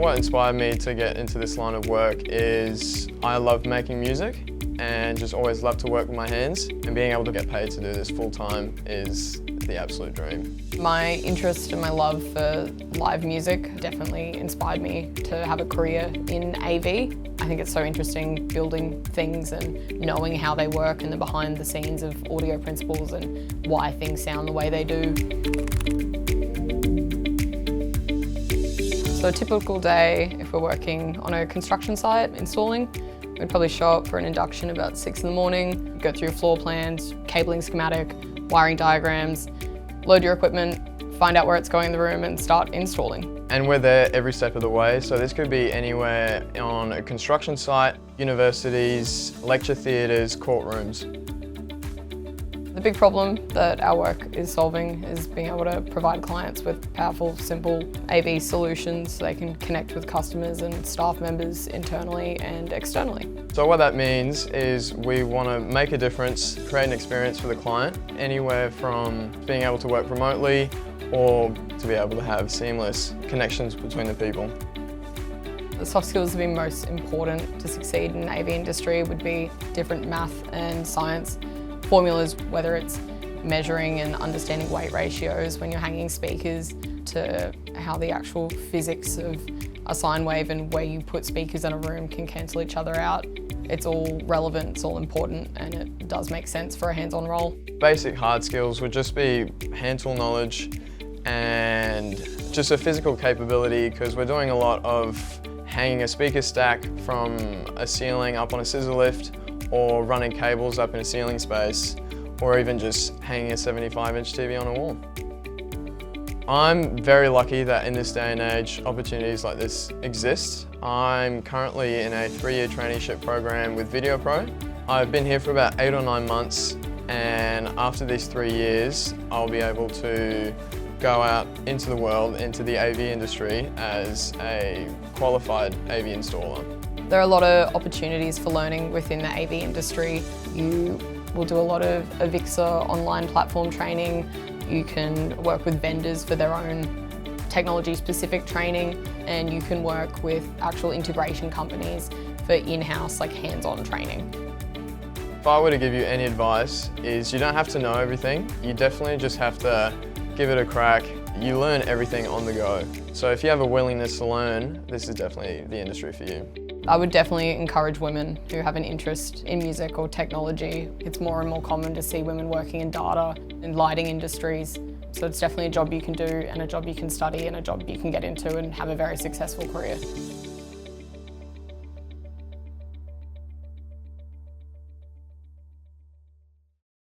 What inspired me to get into this line of work is I love making music and just always love to work with my hands, and being able to get paid to do this full time is the absolute dream. My interest and my love for live music definitely inspired me to have a career in AV. I think it's so interesting building things and knowing how they work and the behind the scenes of audio principles and why things sound the way they do. So a typical day, if we're working on a construction site installing, we'd probably show up for an induction about 6 in the morning, go through your floor plans, cabling schematic, wiring diagrams, load your equipment, find out where it's going in the room and start installing. And we're there every step of the way, so this could be anywhere on a construction site, universities, lecture theatres, courtrooms. The big problem that our work is solving is being able to provide clients with powerful, simple AV solutions so they can connect with customers and staff members internally and externally. So what that means is we want to make a difference, create an experience for the client, anywhere from being able to work remotely or to be able to have seamless connections between the people. The soft skills that have been most important to succeed in the AV industry would be different math and science formulas, whether it's measuring and understanding weight ratios when you're hanging speakers, to how the actual physics of a sine wave and where you put speakers in a room can cancel each other out. It's all relevant, it's all important, and it does make sense for a hands-on role. Basic hard skills would just be hand tool knowledge and just a physical capability, because we're doing a lot of hanging a speaker stack from a ceiling up on a scissor lift, or running cables up in a ceiling space, or even just hanging a 75-inch TV on a wall. I'm very lucky that in this day and age, opportunities like this exist. I'm currently in a 3-year traineeship program with VideoPro. I've been here for about 8 or 9 months, and after these 3 years, I'll be able to go out into the world, into the AV industry as a qualified AV installer. There are a lot of opportunities for learning within the AV industry. You will do a lot of Avixa online platform training. You can work with vendors for their own technology-specific training, and you can work with actual integration companies for in-house, like hands-on training. If I were to give you any advice, is you don't have to know everything. You definitely just have to give it a crack. You learn everything on the go. So if you have a willingness to learn, this is definitely the industry for you. I would definitely encourage women who have an interest in music or technology. It's more and more common to see women working in data and lighting industries. So it's definitely a job you can do, and a job you can study, and a job you can get into and have a very successful career.